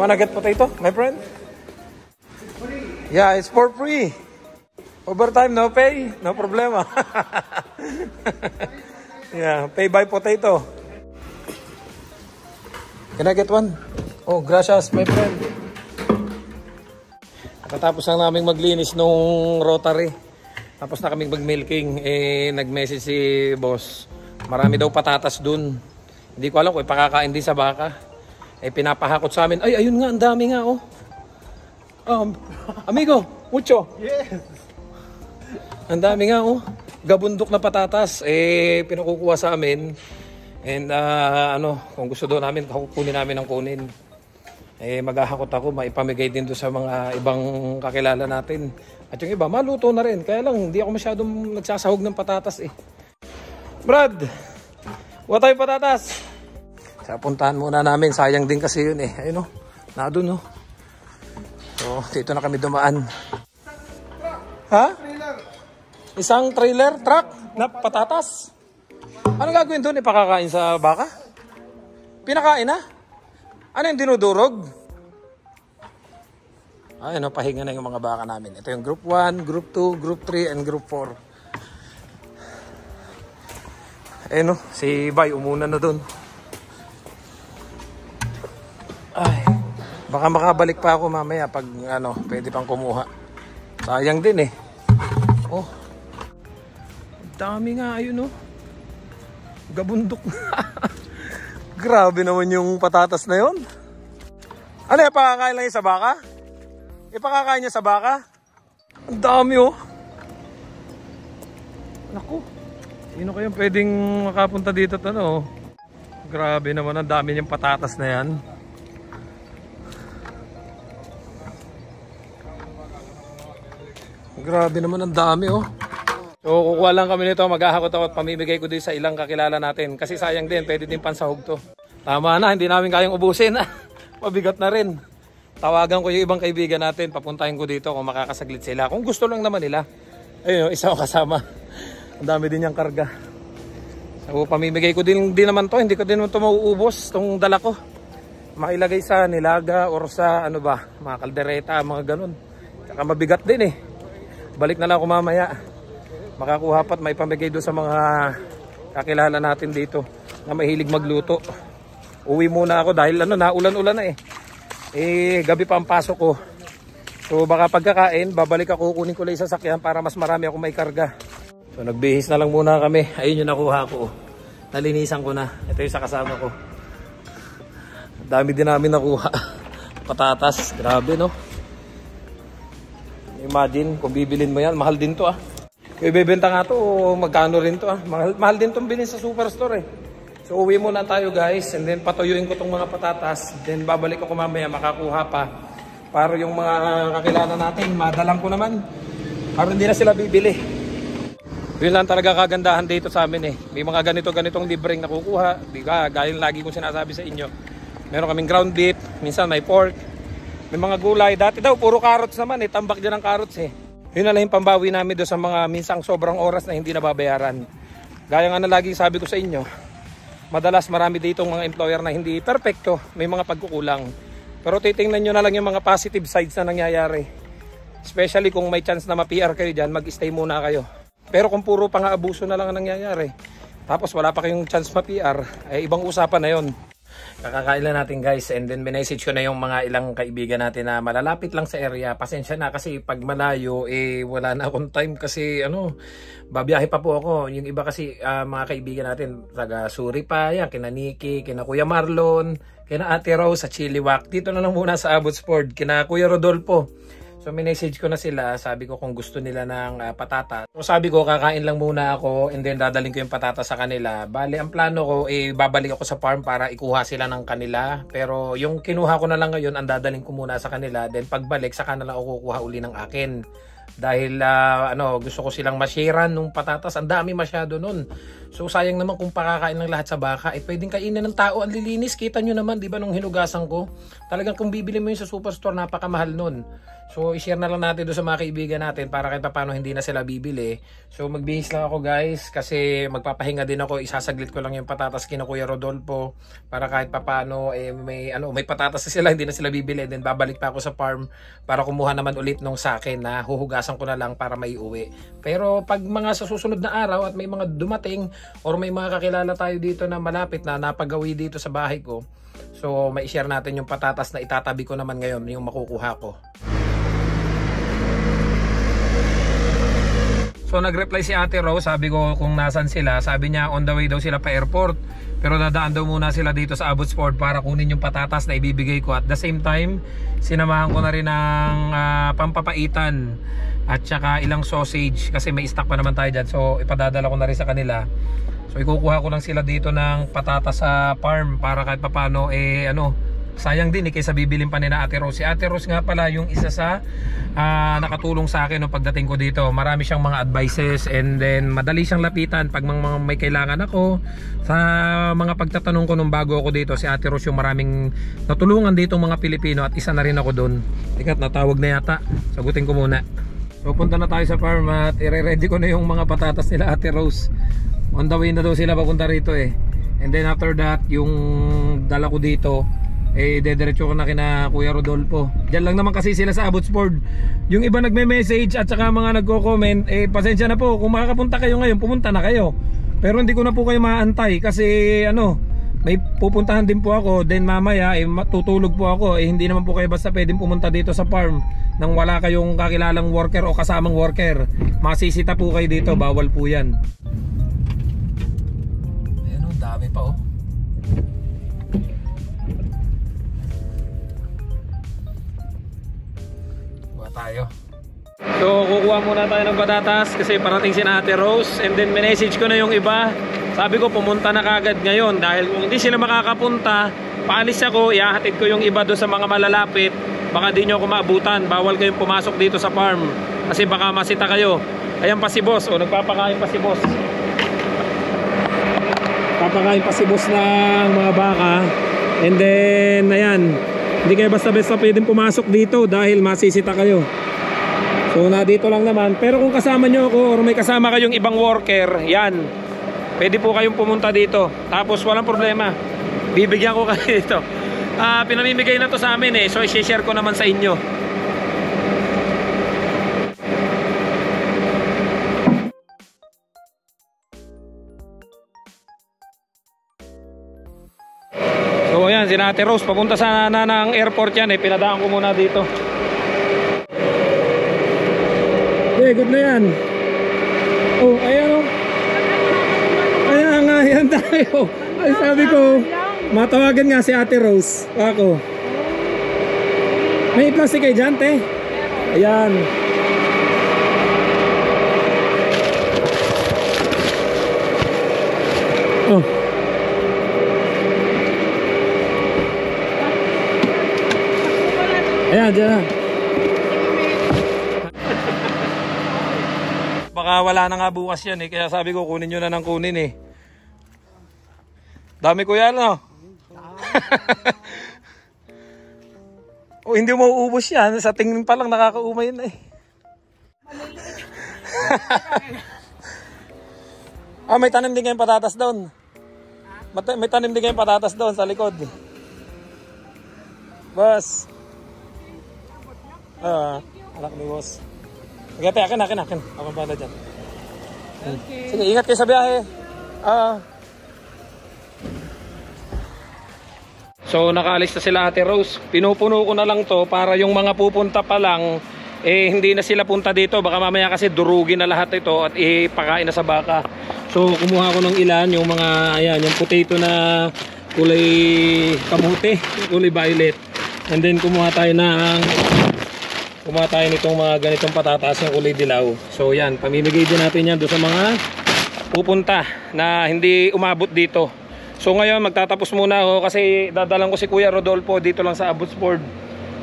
wanna get potato, my friend? Yeah, it's for free. Overtime, no pay, no problema. Yeah, pay by potato. Can I get one? Oh, gracias, my friend. Katapos lang namin maglinis nung rotary. Tapos na kaming mag-milking. Nag-message si boss. Marami daw patatas dun. Hindi ko alam kung ipakakain din sa baka. Pinapahakot sa amin. Ay, ayun nga, ang dami nga, oh. Amigo, mucho. Yes. Ang dami nga, oh. Gabundok na patatas. Pinukukuha sa amin. And, kung gusto daw namin, kukunin namin ang kunin. Maghahakot ako, maipamigay din doon sa mga ibang kakilala natin. At yung iba, maluto na rin. Kaya lang, hindi ako masyadong nagsasahog ng patatas, Brad, what tayo patatas? Sa puntahan muna namin, sayang din kasi yun, Ayun, na doon, So, dito na kami dumaan. Ha? Isang trailer truck na patatas. Ano gagawin doon? Ipakakain sa baka? Pinakain na? Ano yung dinudurog? Ayun, pahinga na yung mga baka namin. Ito yung group 1, group 2, group 3, and group 4. Ayun, si Bay umuna na doon. Ay, baka makabalik pa ako mamaya pag pwede pang kumuha. Sayang din Oh. Dami nga ayun Gabundok. Grabe naman yung patatas na yon. Ano yung pakakain lang yung sa baka? Ipakakain niya sa baka? Ang dami Naku. Sino kayong pwedeng makapunta dito at Grabe naman ang dami yung patatas na yan. Grabe naman ang dami So kukuha lang kami nito, maghahakot ako at pamimigay ko din sa ilang kakilala natin. Kasi sayang din, pwede din pansahog to. Tama na, hindi namin kayang ubusin. Mabigat na rin. Tawagan ko yung ibang kaibigan natin, papuntahin ko dito kung makakasaglit sila. Kung gusto lang naman nila. Ayun, isa ko kasama. Ang dami din yung karga. So pamimigay ko din naman to, hindi ko din naman to mauubos, itong dala ko. Mailagay sa nilaga or sa mga kaldereta, mga ganun. Saka mabigat din Balik na lang ako mamaya. Makakuha pa at may pamigay doon sa mga kakilala natin dito na mahilig magluto. Uwi muna ako dahil naulan-ulan na gabi pa ang pasok ko. So baka pagkakain, babalik ako, kunin ko lang yung sasakyan para mas marami ako may karga. So nagbihis na lang muna kami. Ayun yung nakuha ko. Nalinisan ko na. Ito yung sa kasama ko. Dami din namin nakuha. Patatas, grabe Imagine kung bibilin mo yan, mahal din to Kung ibebenta nga to, magkano rin to Mahal din tong bilhin sa superstore So uwi muna tayo guys, and then patuyuin ko tong mga patatas. Then babalik ako mamaya, makakuha pa. Para yung mga kakilala natin, madalang ko naman. Para hindi na sila bibili. Yun lang talaga kagandahan dito sa amin May mga ganitong libreng nakukuha. Gaya lagi kong sinasabi sa inyo. Meron kaming ground beef, minsan may pork. May mga gulay. Dati daw puro carrots naman tambak dyan ang carrots Yun na lang yung pambawi namin doon sa mga minsang sobrang oras na hindi nababayaran. Gaya nga na laging sabi ko sa inyo, madalas marami dito mga employer na hindi perfecto, may mga pagkukulang. Pero titingnan nyo na lang yung mga positive sides na nangyayari. Especially kung may chance na ma-PR kayo dyan, mag-stay muna kayo. Pero kung puro pang-aabuso na lang ang nangyayari, tapos wala pa kayong chance ma-PR, ibang usapan na yon. Kakakailan natin guys, and then minessage ko na yung mga ilang kaibigan natin na malalapit lang sa area. Pasensya na kasi pag malayo wala na akong time kasi babiyahe pa po ako. Yung iba kasi mga kaibigan natin taga Suri pa, kina Nikki, kina Kuya Marlon, kina Ate Rose sa Chiliwak. Dito na lang muna sa Abbotsford, kina Kuya Rodolfo. So minessage ko na sila, sabi ko kung gusto nila ng patatas. So sabi ko kakain lang muna ako and then dadaling ko yung patatas sa kanila. Bale ang plano ko babalik ako sa farm para ikuha sila ng kanila. Pero yung kinuha ko na lang ngayon ang dadaling ko muna sa kanila. Then pagbalik saka na lang ako kukuha uli ng akin. Dahil gusto ko silang masharean nung patatas. Ang dami masyado nun. So sayang naman kung pakakain ng lahat sa baka. Pwedeng kainin ng tao. Ang lilinis. Kita nyo naman, di ba, nung hinugasan ko. Talagang kung bibili mo yun sa superstore, napakamahal nun. So i-share na lang natin doon sa mga kaibigan natin para kahit paano hindi na sila bibili. So magbihis lang ako guys kasi magpapahinga din ako. Isasaglit ko lang yung patatas kina Kuya Rodolfo para kahit paano may patatas na sila, hindi na sila bibili. Then babalik pa ako sa farm para kumuha naman ulit nung sa akin na huhugasan ko na lang para may uwi. Pero pag mga sa susunod na araw at may mga dumating or may mga kakilala tayo dito na malapit na napagawi dito sa bahay ko, so may share natin yung patatas na itatabi ko naman ngayon, yung makukuha ko. So nag-reply si Ate Rose, sabi ko kung nasan sila. Sabi niya on the way daw sila pa airport, pero dadaan daw muna sila dito sa Abbotsford para kunin yung patatas na ibibigay ko. At the same time, sinamahan ko na rin ng pampapaitan at saka ilang sausage kasi may stock pa naman tayo dyan. So ipadadala ko na rin sa kanila. So ikukuha ko lang sila dito ng patatas sa farm para kahit papano sayang din kaysa bibilin pa ni na Ate Rose. Si Ate Rose nga pala yung isa sa nakatulong sa akin nung pagdating ko dito. Marami siyang mga advices and then madali siyang lapitan pag may kailangan ako. Sa mga pagtatanong ko nung bago ako dito, si Ate Rose yung maraming natulungan dito mga Pilipino at isa na rin ako doon. Tikat, natawag na yata. Sagutin ko muna. So punta na tayo sa farm at i-ready ko na yung mga patatas nila Ate Rose. On the way na daw sila papunta rito And then after that, yung dala ko dito dediretso ko na kina Kuya Rodolfo. Diyan lang naman kasi sila sa Abbotsford. Yung iba nagme-message at saka mga nagko-comment, pasensya na po, kung makakapunta kayo ngayon, pumunta na kayo. Pero hindi ko na po kayo maantay kasi may pupuntahan din po ako. Then mamaya matutulog po ako. Hindi naman po kayo basta pwedeng pumunta dito sa farm nang wala kayong kakilalang worker o kasamang worker. Masisita po kayo dito, bawal po yan. Ayan dami pa tayo. So kukuha muna tayo ng patatas kasi parating si Ate Rose and then message ko na yung iba. Sabi ko pumunta na kagad ngayon dahil kung hindi sila makakapunta, paalis ako, ihahatid ko yung iba doon sa mga malalapit. Baka di nyo ako maabutan, bawal kayong pumasok dito sa farm kasi baka masita kayo. Ayan pa si boss, nagpapakain pa si boss. Papakain pa si boss ng mga baka and then ayan, hindi kayo basta-basta pwedeng pumasok dito dahil masisita kayo. So na dito lang naman. Pero kung kasama nyo ako or may kasama kayong ibang worker, yan, pwede po kayong pumunta dito. Tapos walang problema, bibigyan ko kayo dito. Pinamimigay na to sa amin so i-share ko naman sa inyo. So ayan, si Ate Rose papunta sana ng airport yan pinadaan ko muna dito. Okay, good na yan. Ayan ayan nga, yan tayo. Ay, sabi ko matawagan nga si Ate Rose ako. May plastic kayo dyan, te? Ayan. Ayan, dyan. Baka wala na nga bukas yan kaya sabi ko kunin nyo na ng kunin Dami ko yan hindi mo uubos yan. Sa tingin pa lang nakakaumay yun may tanim din kayong patatas doon. May tanim din kayong patatas doon sa likod. Boss. Anak ni boss. Sige, akin. Ako pala dyan. Okay. Sige, ingat kayo sa biyahe. So, nakaalis na sila Ate Rose. Pinupuno ko na lang to para yung mga pupunta pa lang, hindi na sila punta dito. Baka mamaya kasi durugin na lahat ito at ipakain na sa baka. So, kumuha ko ng ilan, yung mga, yung potato na kulay kamote, kulay violet. And then, kumuha tayo nitong mga ganitong patatas yung kulay dilaw. So yan, pamimigay din natin yan doon sa mga pupunta na hindi umabot dito. So ngayon magtatapos muna ako kasi dadalang ko si Kuya Rodolfo dito lang sa Abbotsford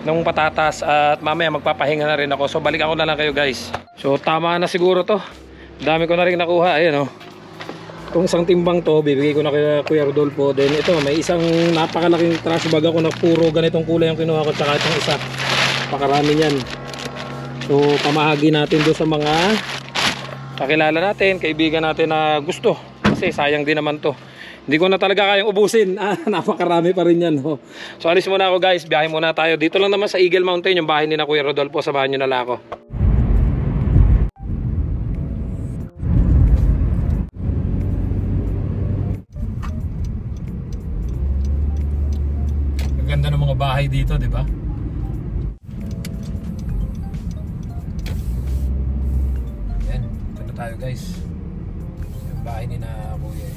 ng patatas at mamaya magpapahinga na rin ako. So balik ako na lang kayo guys. So tama na siguro to. Dami ko na rin nakuha. Ayan oh. Itong isang timbang to, bibigay ko na kay Kuya Rodolfo. Then ito, may isang napakalaking trash bag ako na puro ganitong kulay ang kinuha ko. Tsaka itong isa. Pakarami niyan. So pamahagi natin doon sa mga kakilala natin, kaibigan natin na gusto. Kasi sayang din naman to. Hindi ko na talaga kayang ubusin. Napakarami pa rin yan. Oh. So alis muna ako guys, biyahe muna tayo. Dito lang naman sa Eagle Mountain, yung bahay ni na Kuya Rodolfo. Samahan nyo na lang ako. Ganda ng mga bahay dito, di ba? Yan, ito na tayo guys. Yung bahay ni na Kuya.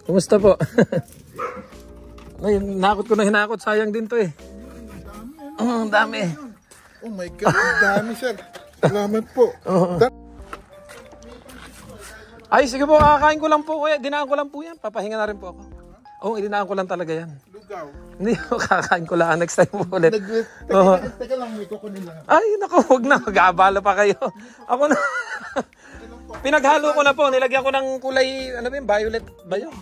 Kumusta po? Ay, nakot ko na hinakot, sayang din to eh. Ang dami. Oh my God, ang dami sir. Salamat po. Ay, sige po, kakain ko lang po kuya. Dinaan ko lang po yan. Papahinga na rin po ako. Oo, dinaan ko lang talaga yan. Lugaw. Hindi po, kakain ko lang. Next time po ulit. Teka lang, may kukunin lang. Ay, naku, huwag na. Mag-aabala pa kayo. Ako na. Pinaghalo ko na po. Nilagyan ko ng kulay, ano ba yun, violet ba yun?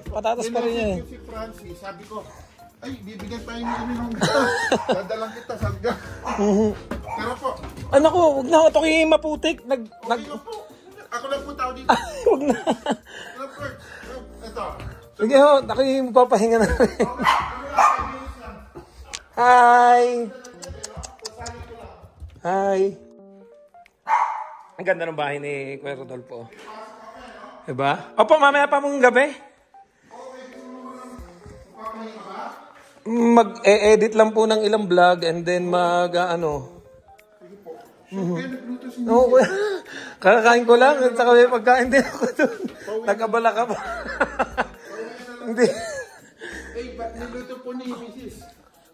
Patatas pa rin yan eh. Si Francis, sabi ko, ay, bibigyan tayo ni kami ng gusto. Dadalang kita, sabi ka. Pero po. Ay, naku, huwag na. Ito kayo maputik. Ako lang po tao dito. Huwag na. Ito. Sige ho, ako yung papahinga na rin. Hi! Hi! Ang ganda ng bahay ni Kuya Rodolfo. Diba? Opo, mamaya pa mong gabi. Mag-e-edit lang po ng ilang vlog and then mag-ano. Oo, kakain ko lang at saka may pagkain din ako doon. Nagkabala ka pa. Hindi. Eh, ba't niluto po ni Mrs.?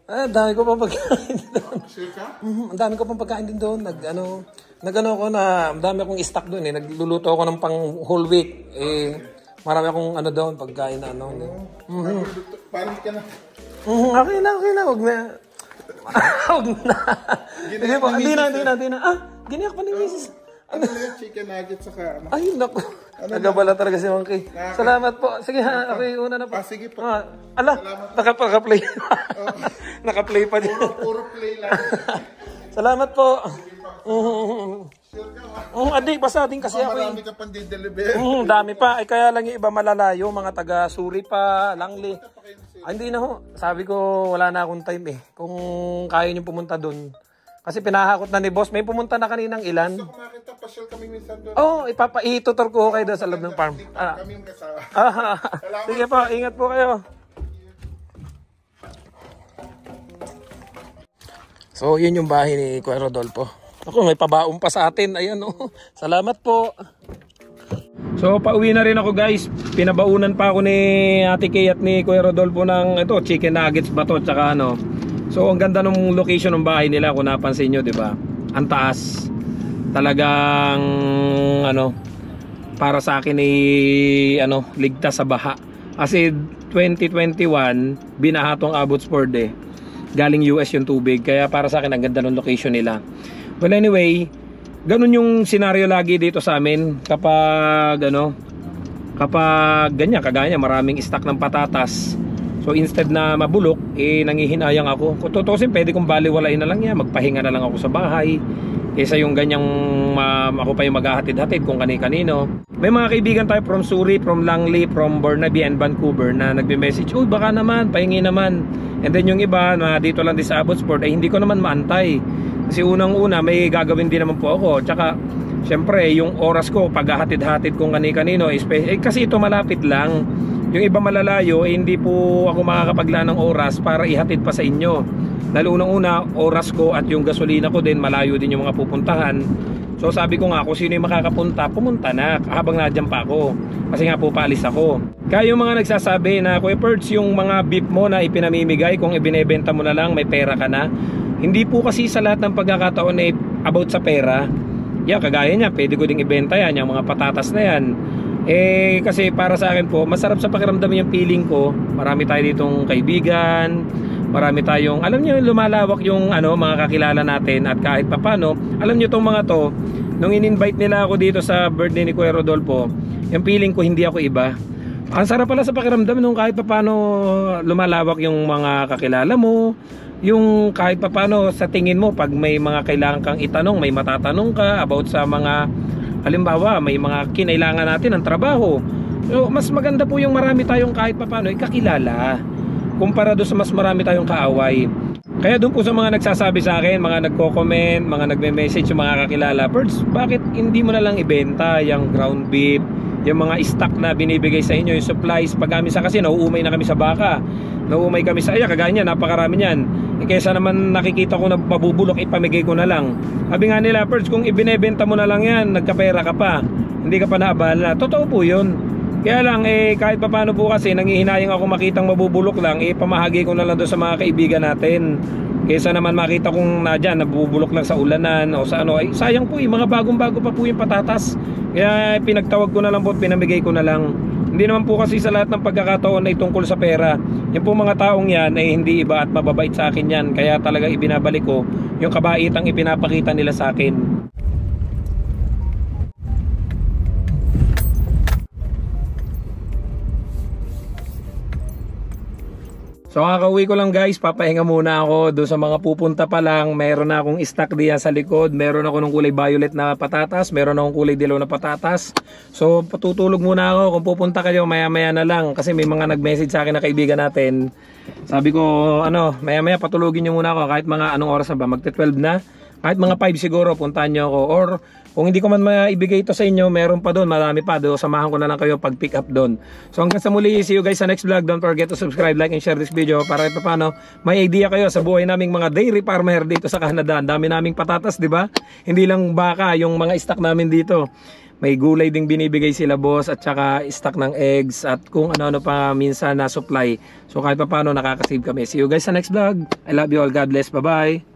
Ang dami ko pang pagkain doon. Sure ka? Ang dami ko pang pagkain din doon. Nag-ano ko na, ang dami akong stock doon eh. Nagluluto ako ng pang whole week. Eh, marami akong ano doon, pagkain na ano. Parang ka na. Okay na. Huwag na. Huwag na. Sige po, hindi na. Giniyak pa ni Mrs. Ano yung chicken nuggets saka ano? Ay, naku. Nagabala talaga si Monkey. Salamat po. Sige ha, ako yung una na po. Sige po. Ala, nakaplay. Nakaplay pa din. Puro play lang. Salamat po. Sure ka? Adik, basta din kasi ako. Marami ka pang dideliver. Dami pa. Ay, kaya lang yung iba malalayo. Mga taga Suri pa, Langley. Hindi na ho. Sabi ko, wala na akong time eh. Kung kaya nyo pumunta dun. Kasi pinahakot na ni boss. May pumunta na kaninang ilan. Gusto ko makita, pasyal kami minsan doon. Oo, itutur ko kayo doon sa loob ng farm. Kami yung kasama. Sige po, ingat po kayo. So, yun yung bahay ni Kuya Rodolfo. Ako, may pabaon pa sa atin. Ayan, oh. Salamat po. So, pauwi na rin ako guys. Pinabaunan pa ako ni Ate Kay at ni Kuya Rodolfo ng ito, chicken nuggets ba to, tsaka ano. So, ang ganda ng location ng bahay nila kung napansin nyo, di ba? Ang taas. Talagang, ano, para sa akin ligtas sa baha. Kasi 2021, binaha tong Abbotsford eh. Galing US yung tubig. Kaya para sa akin, ang ganda ng location nila. Well, anyway, ganun yung senaryo lagi dito sa amin. Kapag ganyan, kagaya, maraming stock ng patatas. So instead na mabulok, nangihinayang ako. Kung tutusin, pwede kong baliwalain na lang yan. Magpahinga na lang ako sa bahay. Kesa yung ganyang ako pa yung maghahatid-hatid kung kani-kanino. May mga kaibigan tayo from Suri, from Langley, from Burnaby and Vancouver na nagbe-message, uy baka naman, pahingi naman. And then yung iba na dito lang din sa Abbotsford, ay hindi ko naman maantay. Kasi unang-una, may gagawin din naman po ako. Tsaka, syempre, yung oras ko, paghahatid-hatid kung kani-kanino, kasi ito malapit lang. Yung iba malalayo, hindi po ako makakapaglaan ng oras para ihatid pa sa inyo. Dahil unang-una, oras ko at yung gasolina ko din, malayo din yung mga pupuntahan. So sabi ko nga, kung sino yung makakapunta, pumunta na habang nadyan pa ako. Kasi nga po paalis ako. Kaya yung mga nagsasabi na, Kuya Perts, yung mga beef mo na ipinamimigay, kung ibinebenta mo na lang, may pera ka na. Hindi po kasi sa lahat ng pagkakataon about sa pera. Kagaya niya, pwede ko ding ibenta yan, yung mga patatas na yan. Kasi para sa akin po, masarap sa pakiramdam yung feeling ko. Marami tayo ditong kaibigan, marami tayong, alam niyo, lumalawak yung mga kakilala natin. At kahit papano, alam niyo tong mga to, nung in-invite nila ako dito sa birthday ni Kuya Rodolfo, yung feeling ko hindi ako iba. Ang sarap pala sa pakiramdam nung kahit papano lumalawak yung mga kakilala mo. Yung kahit papano sa tingin mo, pag may mga kailangan kang itanong, may matatanong ka about sa mga, halimbawa may mga kinailangan natin ng trabaho. So mas maganda po yung marami tayong kahit papano kakilala kumpara doon sa mas marami tayong kaaway. Kaya doon po sa mga nagsasabi sa akin, mga nagko-comment, mga nagme-message, yung mga kakilala, Perds, bakit hindi mo na lang ibenta yung ground beef, yung mga stock na binibigay sa inyo, yung supplies? Pag kami kasi nauumay na kami sa baka, nauumay kami sa kagaya niyan, napakarami niyan. Kaysa naman nakikita ko na mabubulok, ipamigay ko na lang. Sabi nga nila, Perds, kung ibinebenta mo na lang yan, nagkapera ka pa, hindi ka pa naabala. Totoo po yun. Kaya lang kahit pa paano po kasi nangihinayang ako makitang mabubulok lang, pamahagi ko na lang doon sa mga kaibigan natin. Kaysa naman makita kong nadyan nabubulok lang sa ulanan o sa sayang po mga bagong-bago pa po yung patatas. Kaya pinagtawag ko na lang po at pinamigay ko na lang. Hindi naman po kasi sa lahat ng pagkakataon ay tungkol sa pera. Yung po mga taong yan ay hindi iba at mababait sa akin yan. Kaya talaga ibinabalik ko yung kabaitang ipinapakita nila sa akin. So kakauwi ko lang guys, papahinga muna ako. Doon sa mga pupunta pa lang, meron na akong stock diyan sa likod. Meron ako ng kulay violet na patatas, meron akong kulay dilaw na patatas. So patutulog muna ako. Kung pupunta kayo maya maya na lang, kasi may mga nag-message sa akin na kaibigan natin. Sabi ko maya maya patulugin nyo muna ako. Kahit mga anong oras na ba, magte-12 na. Kahit mga 5 siguro, puntahan nyo ako. Or kung hindi ko man maibigay ito sa inyo, meron pa doon, marami pa doon. Samahan ko na lang kayo pag pick up doon. So hanggang sa muli, see you guys sa next vlog. Don't forget to subscribe, like, and share this video para ito paano may idea kayo sa buhay naming mga dairy farmer dito sa Canada. Ang dami naming patatas, di ba? Hindi lang baka, yung mga stock namin dito. May gulay ding binibigay sila boss at saka stock ng eggs at kung ano-ano pa minsan na supply. So kahit pa paano nakakasave kami. See you guys sa next vlog. I love you all. God bless. Bye-bye.